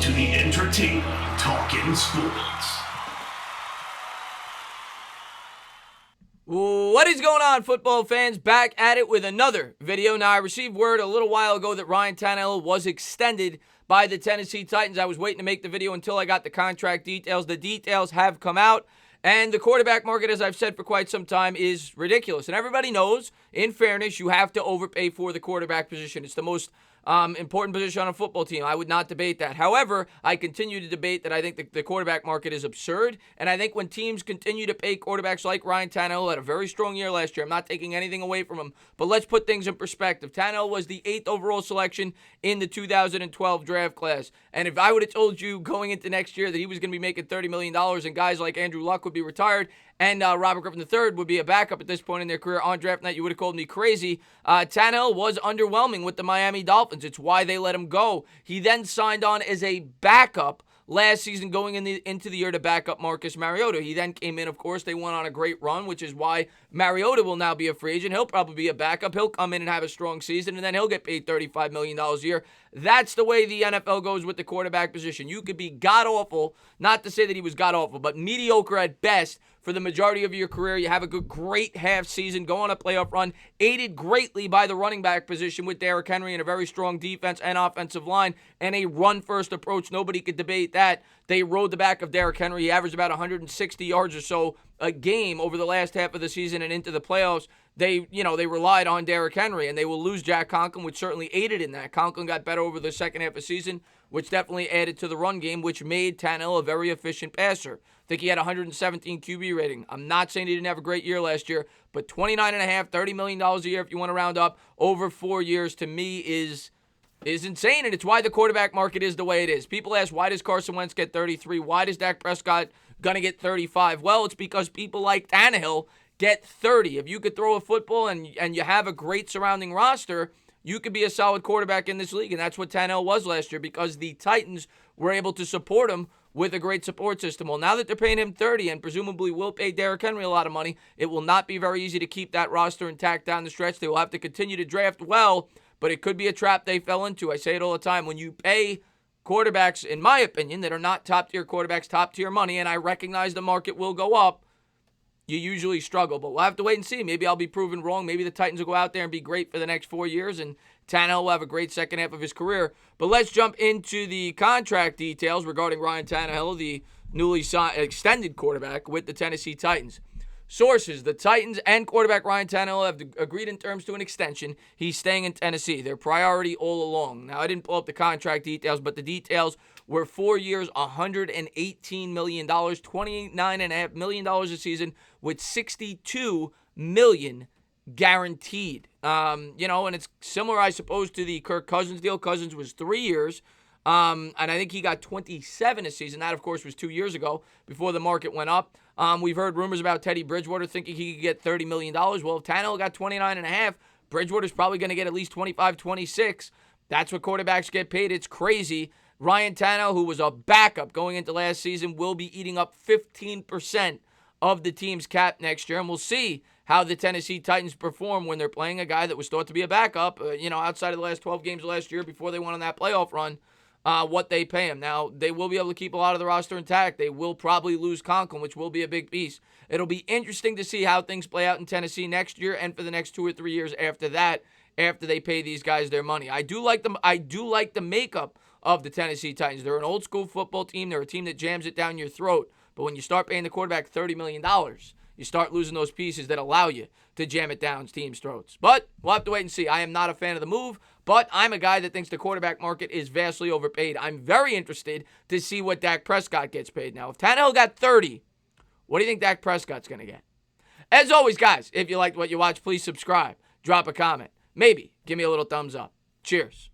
to the entertaining Talkin' Sports. What is going on, football fans? Back at it with another video. Now, I received word a little while ago that Ryan Tannehill was extended by the Tennessee Titans. I was waiting to make the video until I got the contract details. The details have come out, and the quarterback market, as I've said for quite some time, is ridiculous. And everybody knows, in fairness, you have to overpay for the quarterback position. It's the most important position on a football team. I would not debate that. However, I continue to debate that I think the quarterback market is absurd, and I think when teams continue to pay quarterbacks like Ryan Tannehill, had a very strong year last year. I'm not taking anything away from him, but let's put things in perspective. Tannehill was the 8th overall selection in the 2012 draft class, and if I would have told you going into next year that he was going to be making $30 million and guys like Andrew Luck would be retired and Robert Griffin III would be a backup at this point in their career on draft night, you would have called me crazy. Tannehill was underwhelming with the Miami Dolphins. It's why they let him go. He then signed on as a backup last season going into the year to back up Marcus Mariota. He then came in, of course. They went on a great run, which is why Mariota will now be a free agent. He'll probably be a backup. He'll come in and have a strong season, and then he'll get paid $35 million a year. That's the way the NFL goes with the quarterback position. You could be god-awful, not to say that he was god-awful, but mediocre at best for the majority of your career. You have a great half season, go on a playoff run, aided greatly by the running back position with Derrick Henry and a very strong defense and offensive line and a run-first approach. Nobody could debate that. They rode the back of Derrick Henry. He averaged about 160 yards or so a game over the last half of the season and into the playoffs. They relied on Derrick Henry, and they will lose Jack Conklin, which certainly aided in that. Conklin got better over the second half of the season, which definitely added to the run game, which made Tannehill a very efficient passer. I think he had 117 QB rating. I'm not saying he didn't have a great year last year, but $29.5, $30 million a year, if you want to round up, over 4 years, to me is insane, and it's why the quarterback market is the way it is. People ask, why does Carson Wentz get 33? Why does Dak Prescott gonna get 35? Well, it's because people like Tannehill get 30. If you could throw a football and you have a great surrounding roster, you could be a solid quarterback in this league, and that's what Tannehill was last year because the Titans were able to support him with a great support system. Well, now that they're paying him 30 and presumably will pay Derrick Henry a lot of money, it will not be very easy to keep that roster intact down the stretch. They will have to continue to draft well, but it could be a trap they fell into. I say it all the time. When you pay quarterbacks, in my opinion, that are not top-tier quarterbacks, top-tier money, and I recognize the market will go up, you usually struggle. But we'll have to wait and see. Maybe I'll be proven wrong. Maybe the Titans will go out there and be great for the next 4 years, and Tannehill will have a great second half of his career. But let's jump into the contract details regarding Ryan Tannehill, the newly extended quarterback with the Tennessee Titans. Sources, the Titans and quarterback Ryan Tannehill have agreed in terms to an extension. He's staying in Tennessee, their priority all along. Now, I didn't pull up the contract details, but the details were 4 years, $118 million, $29.5 million a season, with $62 million guaranteed. And it's similar, I suppose, to the Kirk Cousins deal. Cousins was 3 years. And I think he got 27 a season. That, of course, was 2 years ago before the market went up. We've heard rumors about Teddy Bridgewater thinking he could get $30 million. Well, if Tannehill got 29.5, Bridgewater's probably going to get at least 25, 26. That's what quarterbacks get paid. It's crazy. Ryan Tannehill, who was a backup going into last season, will be eating up 15% of the team's cap next year. And we'll see how the Tennessee Titans perform when they're playing a guy that was thought to be a backup, outside of the last 12 games of last year before they went on that playoff run. What they pay him. Now, they will be able to keep a lot of the roster intact. They will probably lose Conklin, which will be a big piece. It'll be interesting to see how things play out in Tennessee next year and for the next 2 or 3 years after that, after they pay these guys their money. I do like them. I do like the makeup of the Tennessee Titans. They're an old school football team. They're a team that jams it down your throat. But when you start paying the quarterback $30 million, you start losing those pieces that allow you to jam it down teams' throats. But we'll have to wait and see. I am not a fan of the move, but I'm a guy that thinks the quarterback market is vastly overpaid. I'm very interested to see what Dak Prescott gets paid. Now, if Tannehill got 30, what do you think Dak Prescott's going to get? As always, guys, if you liked what you watched, please subscribe. Drop a comment. Maybe give me a little thumbs up. Cheers.